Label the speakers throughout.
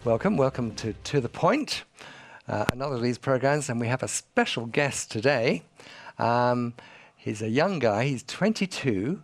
Speaker 1: Welcome to The Point, another of these programs, and we have a special guest today. He's a young guy, he's 22,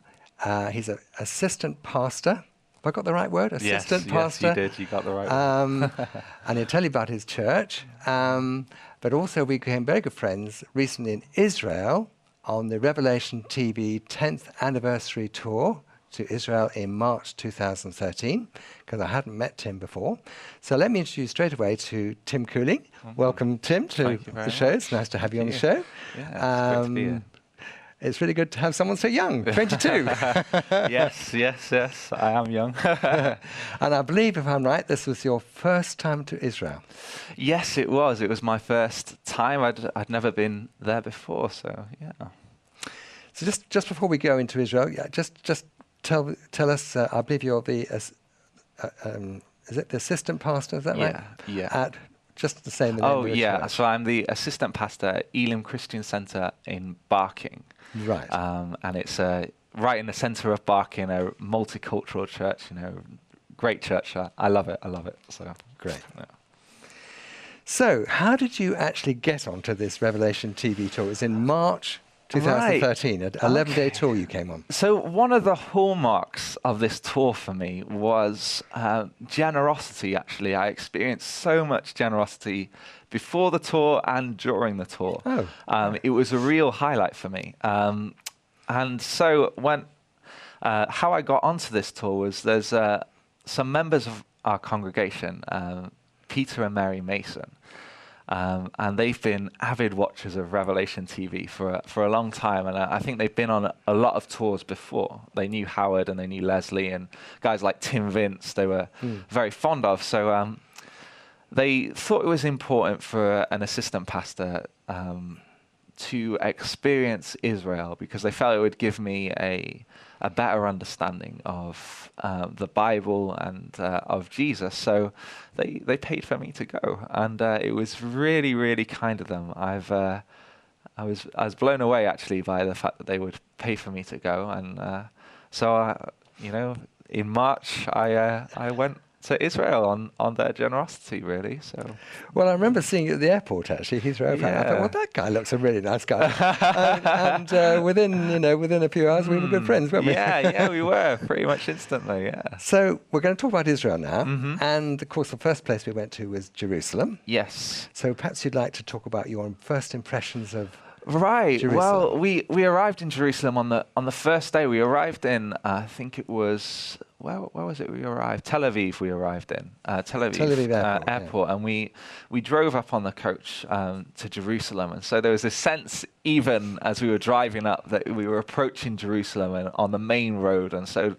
Speaker 1: he's an assistant pastor. Have I got the right word? Assistant pastor?
Speaker 2: Yes, you did, you got the right word.
Speaker 1: And he'll tell you about his church, but also we became very good friends recently in Israel on the Revelation TV 10th anniversary tour to Israel in March 2013, because I hadn't met Tim before. So let me introduce you straight away to Tim Cooling. Mm-hmm. Welcome, Tim, to the show. Much. It's nice to have you on the show.
Speaker 2: Yeah, it's great to be here.
Speaker 1: It's really good to have someone so young, 22.
Speaker 2: Yes, I am young.
Speaker 1: And I believe, if I'm right, this was your first time to Israel.
Speaker 2: Yes, it was. It was my first time. I'd never been there before, so yeah.
Speaker 1: So just before we go into Israel, just tell us, I believe you're the, is it the assistant pastor, is that right?
Speaker 2: Yeah.
Speaker 1: Just to say the name of the church.
Speaker 2: So I'm the assistant pastor at Elim Christian Centre in Barking.
Speaker 1: Right.
Speaker 2: And it's right in the centre of Barking, a multicultural church, great church. I love it. So
Speaker 1: great.
Speaker 2: Yeah.
Speaker 1: So how did you actually get onto this Revelation TV tour? It was in March 2013, an 11-day tour you came on.
Speaker 2: So one of the hallmarks of this tour for me was generosity, actually. I experienced so much generosity before the tour and during the tour. It was a real highlight for me. And so how I got onto this tour was there's some members of our congregation, Peter and Mary Mason, and they've been avid watchers of Revelation TV for a long time, and I think they've been on a lot of tours before. They knew Howard and they knew Leslie and guys like Tim Vince they were very fond of. So they thought it was important for an assistant pastor to experience Israel because they felt it would give me a better understanding of the Bible and of Jesus. So they paid for me to go, and it was really, really kind of them. I was blown away actually by the fact that they would pay for me to go, and so in March I went to Israel on their generosity, really. So,
Speaker 1: well, I remember seeing you at the airport actually, Heathrow.
Speaker 2: Yeah.
Speaker 1: I thought, well, that guy looks a really nice guy. and within a few hours, we were good friends, weren't we?
Speaker 2: Yeah, we were pretty much instantly. Yeah.
Speaker 1: So we're going to talk about Israel now,
Speaker 2: Mm-hmm.
Speaker 1: and of course, the first place we went to was Jerusalem.
Speaker 2: Yes.
Speaker 1: So perhaps you'd like to talk about your first impressions of.
Speaker 2: Right.
Speaker 1: Jerusalem.
Speaker 2: Well, we arrived in Jerusalem on the first day. We arrived in I think it was where was it? We arrived Tel Aviv. We arrived in Tel Aviv airport, and we drove up on the coach to Jerusalem. And so there was this sense, even as we were driving up, that we were approaching Jerusalem and on the main road. And so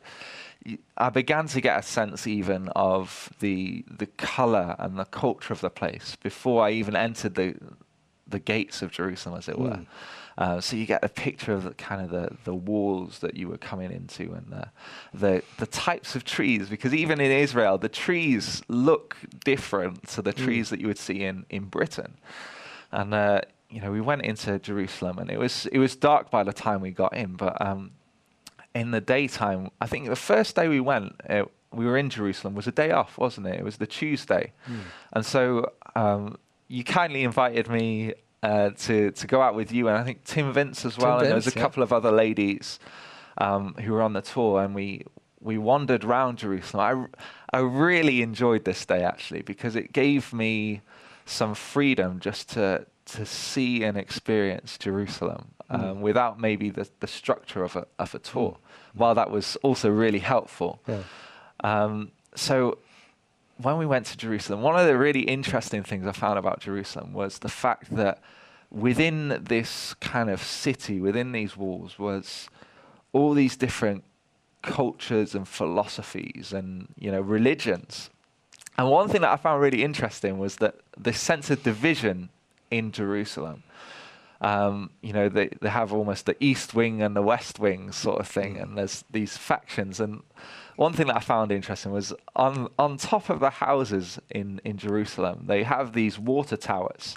Speaker 2: I began to get a sense even of the colour and the culture of the place before I even entered the gates of Jerusalem, as it were. So you get a picture of the walls that you were coming into, and the types of trees, because even in Israel, the trees look different to the trees that you would see in Britain. And we went into Jerusalem, and it was dark by the time we got in, but in the daytime, I think the first day we went, we were in Jerusalem, was a day off, wasn't it? It was the Tuesday. And so you kindly invited me to go out with you, and I think Tim Vince as well, and there was a couple of other ladies who were on the tour, and we wandered around Jerusalem. I really enjoyed this day actually, because it gave me some freedom just to see and experience Jerusalem without maybe the structure of a tour. While that was also really helpful. Yeah. So when we went to Jerusalem, one of the really interesting things I found about Jerusalem was the fact that within this kind of city, within these walls, was all these different cultures and philosophies and religions. And one thing that I found really interesting was that this sense of division in Jerusalem. They have almost the East Wing and the West Wing sort of thing, and there's these factions. And one thing that I found interesting was on top of the houses in Jerusalem, they have these water towers.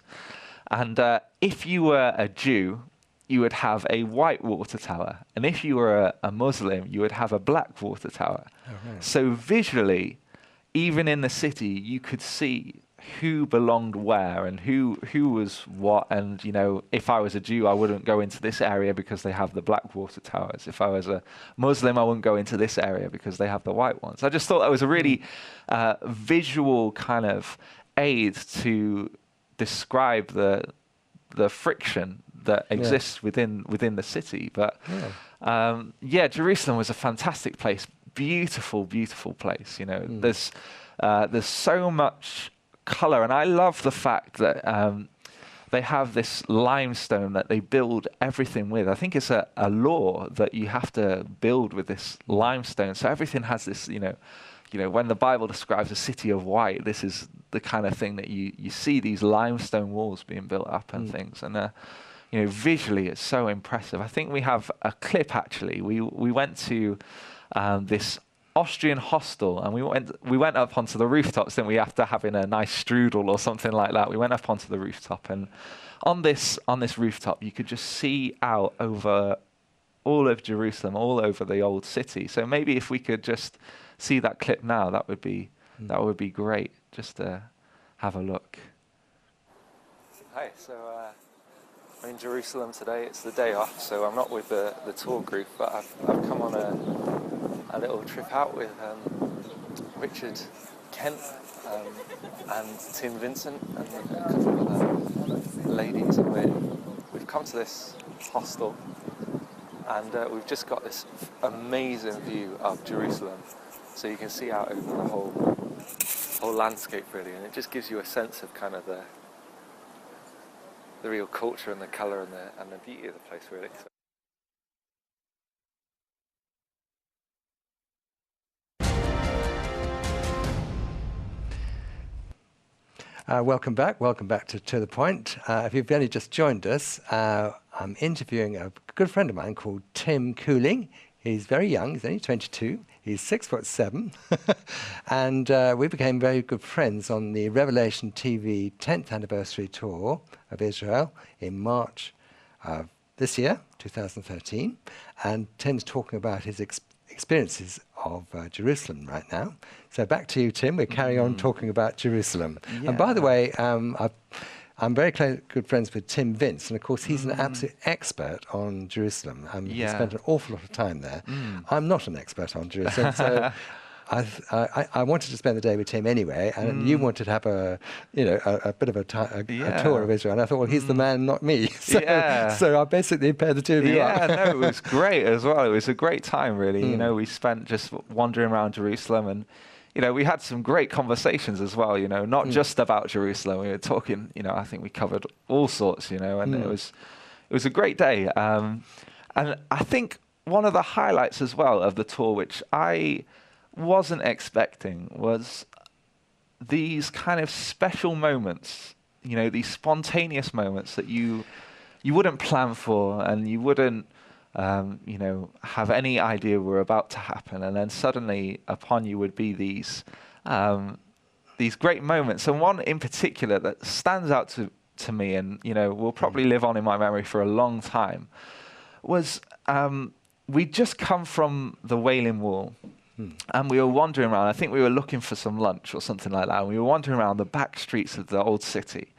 Speaker 2: And if you were a Jew, you would have a white water tower. And if you were a Muslim, you would have a black water tower. Oh, right. So visually, even in the city, you could see who belonged where and who was what. And, if I was a Jew, I wouldn't go into this area because they have the black water towers. If I was a Muslim, I wouldn't go into this area because they have the white ones. I just thought that was a really visual kind of aid to describe the friction that exists within the city. But Jerusalem was a fantastic place. Beautiful, beautiful place. There's so much color, and I love the fact that they have this limestone that they build everything with. I think it's a law that you have to build with this limestone. So everything has this, when the Bible describes a city of white, this is the kind of thing that you see these limestone walls being built up and things. And visually, it's so impressive. I think we have a clip actually. We went to this Austrian hostel, and we went up onto the rooftops, didn't we, after having a nice strudel or something like that. We went up onto the rooftop, and on this rooftop, you could just see out over all of Jerusalem, all over the old city. So maybe if we could just see that clip now, that would be great, just to have a look. Hi, so I'm in Jerusalem today. It's the day off, so I'm not with the tour group, but I've come on a little trip out with Richard Kent and Tim Vincent and a couple of other ladies, and we've come to this hostel, and we've just got this amazing view of Jerusalem, so you can see out over the whole landscape really, and it just gives you a sense of kind of the real culture and the colour and the beauty of the place really.
Speaker 1: Welcome back to The Point. If you've only just joined us, I'm interviewing a good friend of mine called Tim Cooling. He's very young, he's only 22, he's 6'7", and we became very good friends on the Revelation TV 10th anniversary tour of Israel in March of this year, 2013, and Tim's talking about his experiences of Jerusalem right now. So back to you, Tim. We're carrying on talking about Jerusalem. Yeah. And by the way, I'm very good friends with Tim Vince, and of course he's an absolute expert on Jerusalem. He spent an awful lot of time there. I'm not an expert on Jerusalem, so I wanted to spend the day with Tim anyway, and you wanted to have a bit of a tour of Israel, and I thought, well, he's the man, not me. So I basically paired the two of you up.
Speaker 2: No, it was great as well. It was a great time, really. We spent just wandering around Jerusalem, and we had some great conversations as well, not just about Jerusalem. We were talking, I think we covered all sorts, and it was a great day. And I think one of the highlights as well of the tour, which I wasn't expecting, was these kind of special moments, these spontaneous moments that you wouldn't plan for, and you wouldn't have any idea were about to happen, and then suddenly upon you would be these great moments. And one in particular that stands out to me, and will probably live on in my memory for a long time, was we'd just come from the Wailing Wall, and we were wandering around. I think we were looking for some lunch or something like that, and we were wandering around the back streets of the old city,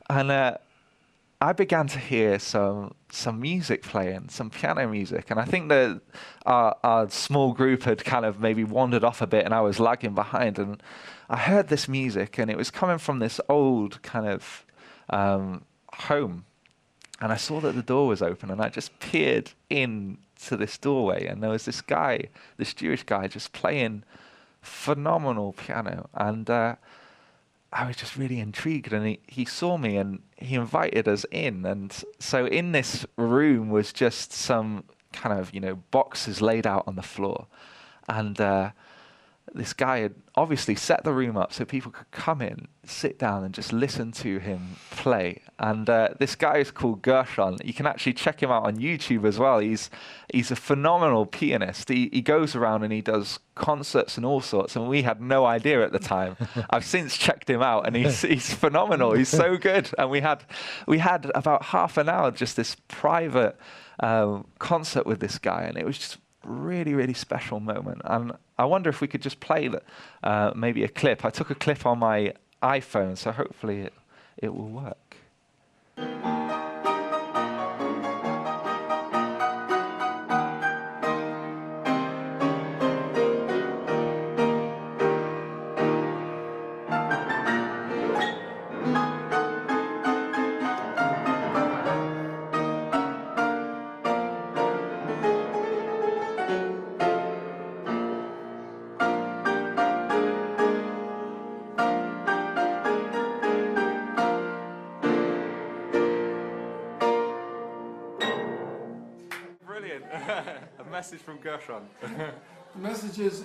Speaker 2: and I began to hear some music playing, some piano music, and I think that our small group had kind of maybe wandered off a bit, and I was lagging behind, and I heard this music, and it was coming from this old kind of home, and I saw that the door was open, and I just peered in to this doorway, and there was this guy, this Jewish guy, just playing phenomenal piano, and I was just really intrigued, and he saw me, and he invited us in. And so in this room was just some kind of, boxes laid out on the floor. And this guy had obviously set the room up so people could come in, sit down, and just listen to him play. And this guy is called Gershon. You can actually check him out on YouTube as well. He's a phenomenal pianist. He goes around and he does concerts and all sorts, and we had no idea at the time. I've since checked him out, and he's phenomenal. He's so good. And we had about half an hour just this private concert with this guy, and it was just really, really special moment. And I wonder if we could just play maybe a clip. I took a clip on my iPhone, so hopefully it will work. Brilliant. A message from Gershon.
Speaker 3: The message is,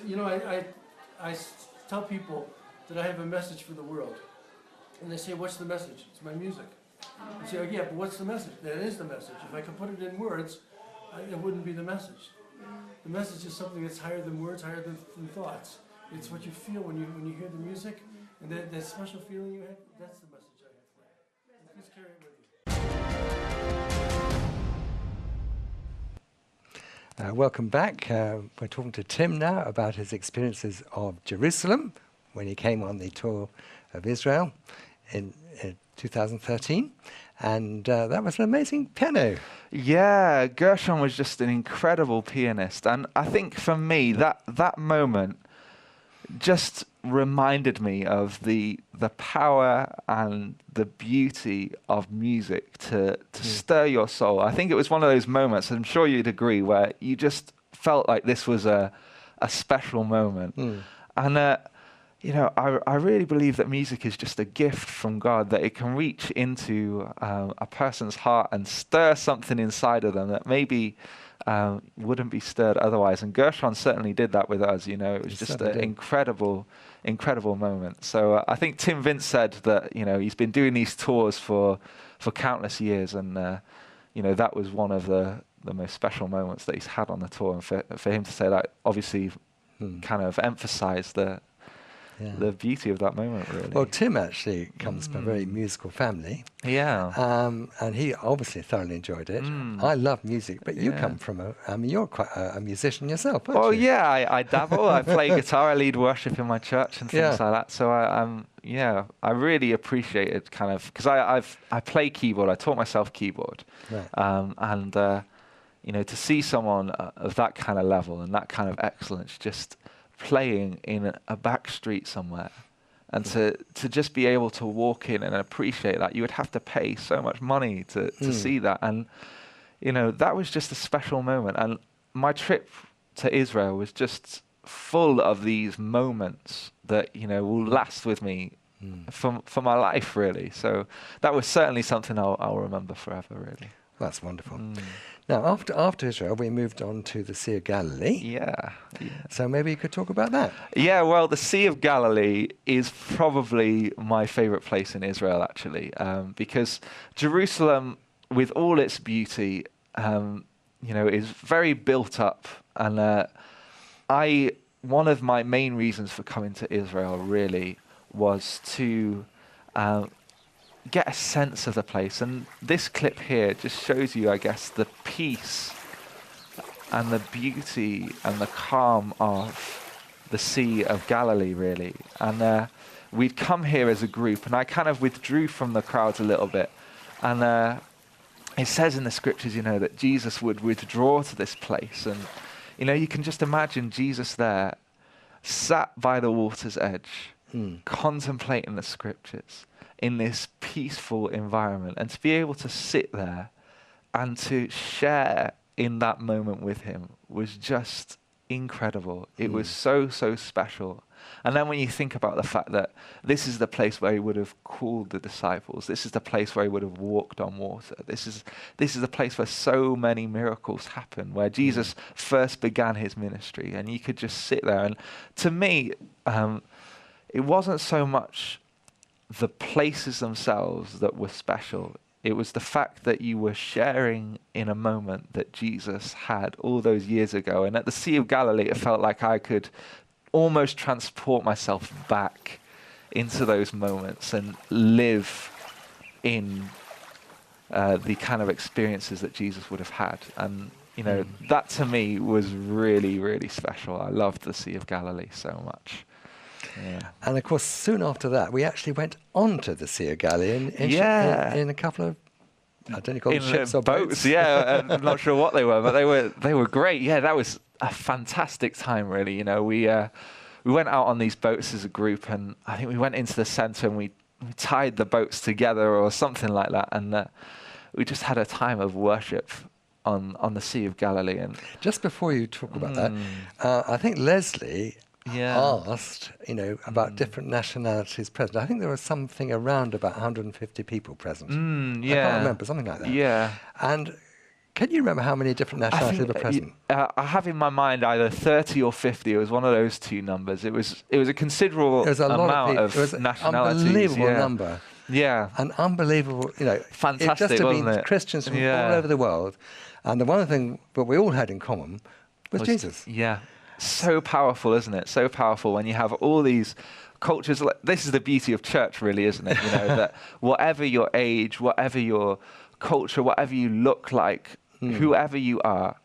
Speaker 3: I tell people that I have a message for the world. And they say, what's the message? It's my music. I say, oh yeah, but what's the message? That is the message. If I could put it in words, it wouldn't be the message. The message is something that's higher than words, higher than thoughts. It's what you feel when you hear the music, and that special feeling you have, that's the message I have for you. Please carry it with you.
Speaker 1: Welcome back. We're talking to Tim now about his experiences of Jerusalem when he came on the tour of Israel in 2013. And that was an amazing piano.
Speaker 2: Yeah, Gershon was just an incredible pianist. And I think for me, that moment just reminded me of the power and the beauty of music to stir your soul. I think it was one of those moments, I'm sure you'd agree, where you just felt like this was a special moment. And I really believe that music is just a gift from God, that it can reach into a person's heart and stir something inside of them that maybe wouldn't be stirred otherwise. And Gershon certainly did that with us. It was just an incredible moment. So I think Tim Vince said that he's been doing these tours for countless years, and that was one of the most special moments that he's had on the tour. And for him to say that obviously kind of emphasized the beauty of that moment, really.
Speaker 1: Well, Tim actually comes from a very musical family.
Speaker 2: Yeah.
Speaker 1: And he obviously thoroughly enjoyed it. I love music, but you come from you're quite a musician yourself, aren't you?
Speaker 2: Yeah, I dabble. I play guitar, I lead worship in my church and things like that. So I really appreciated because I play keyboard. I taught myself keyboard. Right. To see someone of that kind of level and that kind of excellence just playing in a back street somewhere, and to just be able to walk in and appreciate that, you would have to pay so much money to see that. And that was just a special moment. And my trip to Israel was just full of these moments that will last with me for my life, really. So that was certainly something I'll remember forever, really.
Speaker 1: That's wonderful. Now, after Israel, we moved on to the Sea of Galilee.
Speaker 2: Yeah.
Speaker 1: So maybe you could talk about that.
Speaker 2: Yeah, well, the Sea of Galilee is probably my favorite place in Israel, actually, because Jerusalem, with all its beauty, is very built up. And one of my main reasons for coming to Israel, really, was to get a sense of the place. And this clip here just shows you, I guess, the peace and the beauty and the calm of the Sea of Galilee, really. And we'd come here as a group, and I kind of withdrew from the crowds a little bit. And it says in the scriptures, that Jesus would withdraw to this place. And, you can just imagine Jesus there, sat by the water's edge, contemplating the scriptures in this peaceful environment, and to be able to sit there and to share in that moment with him was just incredible. It was so special. And then when you think about the fact that this is the place where he would have called the disciples, this is the place where he would have walked on water, this is the place where so many miracles happen, where Jesus first began his ministry, and you could just sit there. And to me, it wasn't so much the places themselves that were special. It was the fact that you were sharing in a moment that Jesus had all those years ago. And at the Sea of Galilee, it felt like I could almost transport myself back into those moments and live in the kind of experiences that Jesus would have had. And that to me was really, really special. I loved the Sea of Galilee so much. Yeah.
Speaker 1: And of course, soon after that, we actually went on to the Sea of Galilee in a couple of, I don't know, you call them ships or boats.
Speaker 2: Yeah, I'm not sure what they were, but they were great. Yeah, that was a fantastic time, really. We went out on these boats as a group, and I think we went into the centre and we tied the boats together or something like that, and we just had a time of worship on the Sea of Galilee. And
Speaker 1: just before you talk about that, I think Leslie asked, about different nationalities present. I think there was something around about 150 people present. I can't remember, something like that.
Speaker 2: Yeah.
Speaker 1: And can you remember how many different nationalities were present?
Speaker 2: I have in my mind either 30 or 50. It was one of those two numbers. It was a considerable amount of nationalities.
Speaker 1: It was an unbelievable number.
Speaker 2: Yeah.
Speaker 1: An unbelievable,
Speaker 2: fantastic,
Speaker 1: it just
Speaker 2: wasn't
Speaker 1: been
Speaker 2: it?
Speaker 1: Christians from all over the world. And the one thing that we all had in common was Jesus.
Speaker 2: Yeah. So powerful, isn't it? So powerful when you have all these cultures. This is the beauty of church, really, isn't it? That whatever your age, whatever your culture, whatever you look like, whoever you are,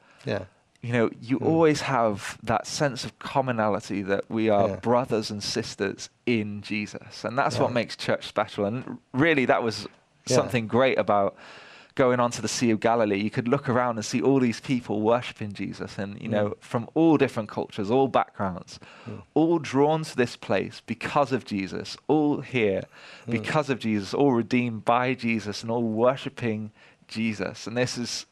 Speaker 2: you always have that sense of commonality that we are brothers and sisters in Jesus. And that's what makes church special. And really, that was something great about going onto the Sea of Galilee. You could look around and see all these people worshiping Jesus, and from all different cultures, all backgrounds, all drawn to this place because of Jesus, all here because of Jesus, all redeemed by Jesus, and all worshiping Jesus. And this is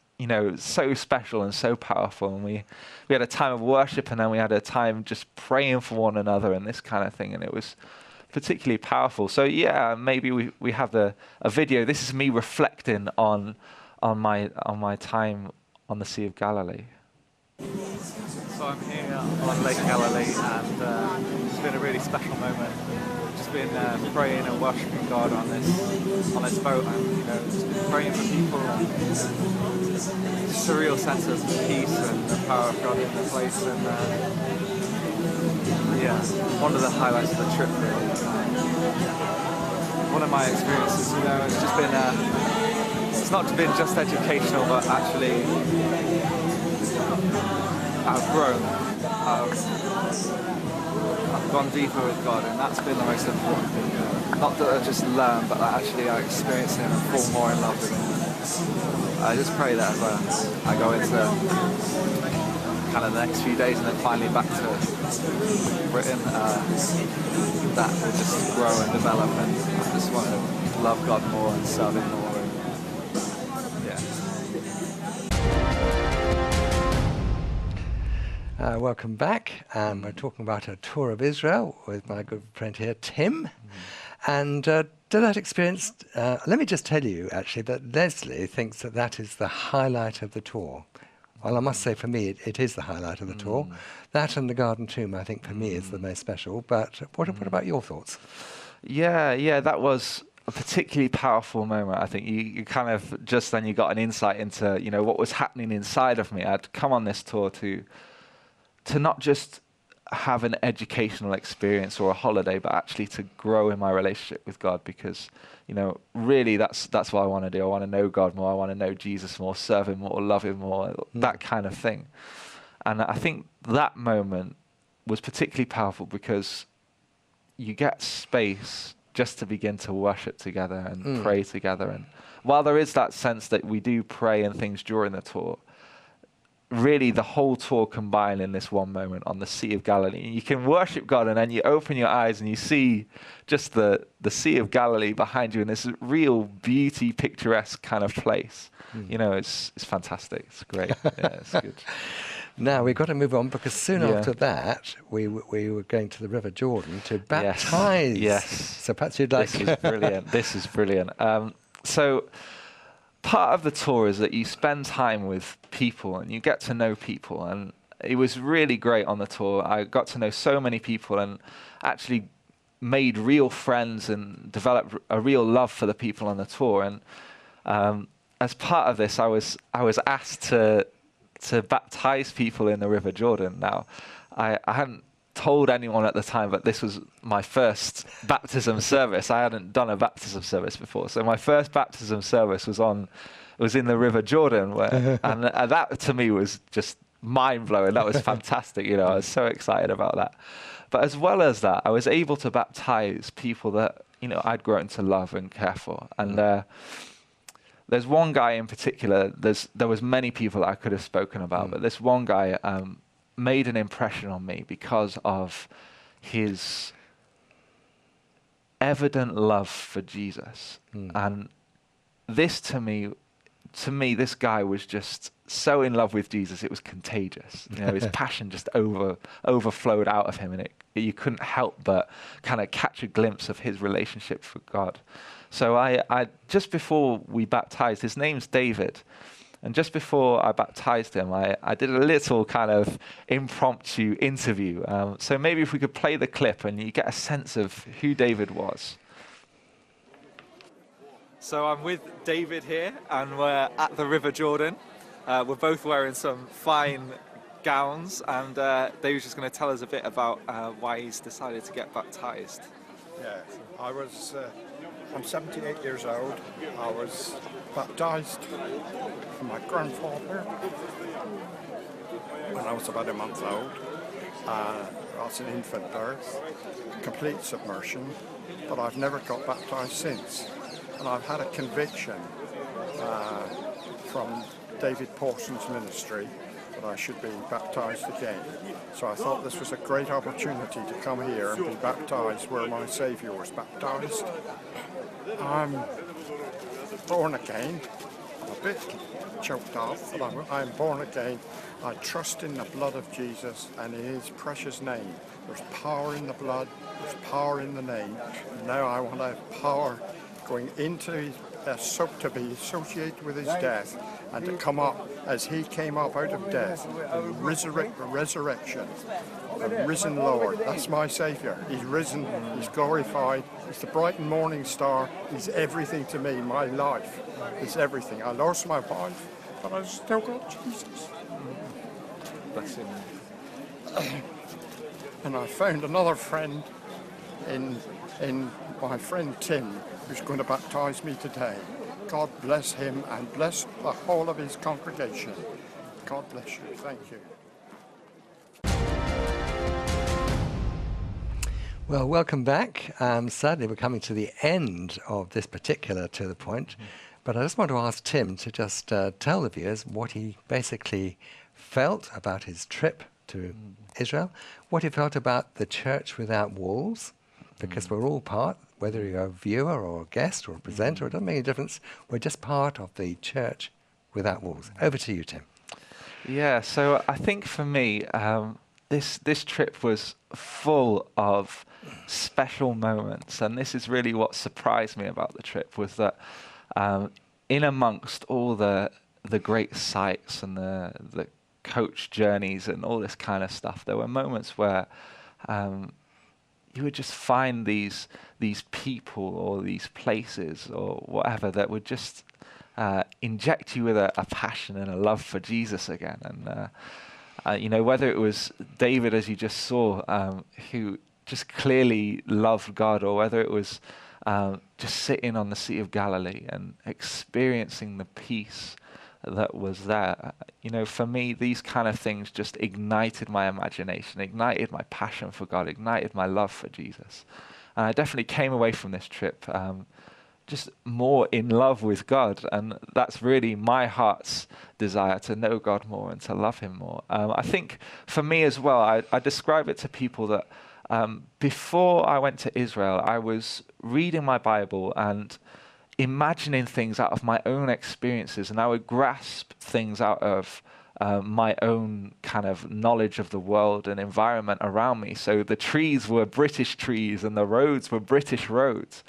Speaker 2: so special and so powerful. And we had a time of worship, and then we had a time just praying for one another and this kind of thing, and it was particularly powerful. So maybe we have a video. This is me reflecting on my time on the Sea of Galilee.
Speaker 4: So I'm here on Lake Galilee, and it's been a really special moment. Just been praying and worshiping God on this boat, and just been praying for people, and just a real sense of peace and the power of God in the place. And one of the highlights of the trip, really. One of my experiences, it's just been, it's not been just educational, but actually I've grown. I've gone deeper with God, and that's been the most important thing. Not that I just learn, but that actually I experience Him and fall more in love with Him. I just pray that as I go into kind of the next few days and then finally back to Britain, that will just grow and develop, and I just want to love God more and serve Him more.
Speaker 1: Welcome back. We're talking about a tour of Israel with my good friend here, Tim. And to that experience, let me just tell you, actually, that Leslie thinks that is the highlight of the tour. Well, I must say, for me, it is the highlight of the tour. That and the Garden Tomb, I think, for me, is the most special. But what about your thoughts?
Speaker 2: Yeah, that was a particularly powerful moment. I think you kind of just then you got an insight into what was happening inside of me. I'd come on this tour to not just have an educational experience or a holiday, but actually to grow in my relationship with God, because really that's what I want to do. I want to know God more. I want to know Jesus more, serve Him more, love Him more, that kind of thing. And I think that moment was particularly powerful because you get space just to begin to worship together and pray together. And while there is that sense that we do pray and things during the tour, really the whole tour combined in this one moment on the Sea of Galilee. You can worship God, and then you open your eyes and you see just the Sea of Galilee behind you in this real beauty, picturesque kind of place. It's fantastic. It's great. Yeah, it's good.
Speaker 1: Now, we've got to move on, because soon after that, we were going to the River Jordan to baptize.
Speaker 2: Yes.
Speaker 1: So perhaps you'd like...
Speaker 2: This is brilliant. So part of the tour is that you spend time with people and you get to know people. And it was really great on the tour. I got to know so many people and actually made real friends and developed a real love for the people on the tour. And as part of this, I was asked to baptize people in the River Jordan. Now, I hadn't told anyone at the time, but this was my first baptism service. I hadn't done a baptism service before. So my first baptism service was on was in the River Jordan, and that to me was just mind-blowing. That was fantastic. I was so excited about that. But as well as that, I was able to baptize people that I'd grown to love and care for. And there's one guy in particular. There was many people that I could have spoken about, but this one guy made an impression on me because of his evident love for Jesus. And this to me, this guy was just so in love with Jesus, it was contagious. His passion just overflowed out of him, and you couldn't help but kind of catch a glimpse of his relationship with God. So I just before we baptized, his name's David, and just before I baptized him, I did a little kind of impromptu interview. So maybe if we could play the clip and you get a sense of who David was.
Speaker 4: So I'm with David here, and we're at the River Jordan. We're both wearing some fine gowns, and David's just going to tell us a bit about why he's decided to get baptized.
Speaker 5: Yeah, I'm 78 years old. I was baptized from my grandfather when I was about a month old. I was an infant birth, complete submersion, but I've never got baptized since. And I've had a conviction from David Pawson's ministry that I should be baptized again. So I thought this was a great opportunity to come here and be baptized where my Saviour was baptized. I'm born again. I'm a bit choked off, but I'm born again. I trust in the blood of Jesus and in his precious name. There's power in the blood, there's power in the name. And now I want to have power going into his to be associated with his death and to come up as he came up out of death and resurrection, the risen Lord. That's my Saviour. He's risen, he's glorified, he's the bright and morning star, he's everything to me. My life is everything. I lost my wife, but I still got Jesus.
Speaker 2: Bless him.
Speaker 5: And I found another friend in my friend Tim, who's going to baptize me today. God bless him and bless the whole of his congregation. God bless you. Thank you.
Speaker 1: Well, welcome back. Sadly, we're coming to the end of this particular To The Point, but I just want to ask Tim to just tell the viewers what he basically felt about his trip to Israel, what he felt about the Church Without Walls, because we're all part, whether you're a viewer or a guest or a presenter, it doesn't make any difference. We're just part of the Church Without Walls. Over to you, Tim.
Speaker 2: Yeah, so I think for me, this trip was full of special moments, and this is really what surprised me about the trip, was that in amongst all the great sights and the coach journeys and all this kind of stuff, there were moments where you would just find these people or these places or whatever that would just inject you with a passion and a love for Jesus again. And whether it was David, as you just saw, who just clearly loved God, or whether it was just sitting on the Sea of Galilee and experiencing the peace that was there. For me, these kind of things just ignited my imagination, ignited my passion for God, ignited my love for Jesus. And I definitely came away from this trip just more in love with God. And that's really my heart's desire, to know God more and to love him more. I think for me as well, I describe it to people that before I went to Israel, I was reading my Bible and imagining things out of my own experiences, and I would grasp things out of my own kind of knowledge of the world and environment around me. So the trees were British trees and the roads were British roads.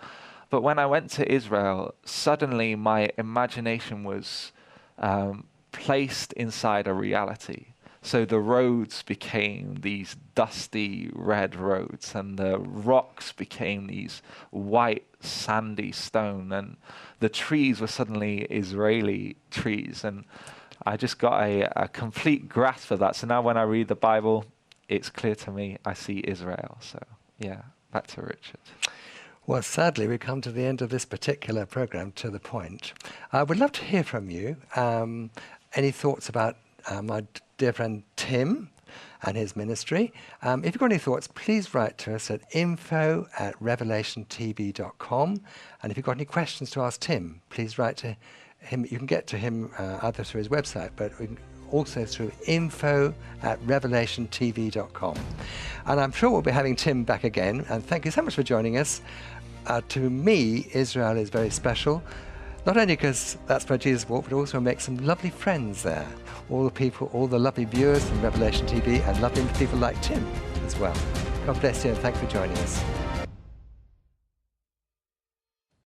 Speaker 2: But when I went to Israel, suddenly my imagination was placed inside a reality. So the roads became these dusty red roads, and the rocks became these white sandy stone, and the trees were suddenly Israeli trees. And I just got a complete grasp of that. So now when I read the Bible, it's clear to me I see Israel. So yeah, back to Richard.
Speaker 1: Well, sadly, we come to the end of this particular program, To the Point. I would love to hear from you. Any thoughts about my dear friend Tim and his ministry? If you've got any thoughts, please write to us at info@revelationtv.com. And if you've got any questions to ask Tim, please write to him. You can get to him either through his website, but also through info@revelationtv.com. And I'm sure we'll be having Tim back again. And thank you so much for joining us. To me, Israel is very special. Not only because that's where Jesus walked, but also make some lovely friends there. All the people, all the lovely viewers from Revelation TV, and lovely people like Tim as well. God bless you, and thanks for joining us.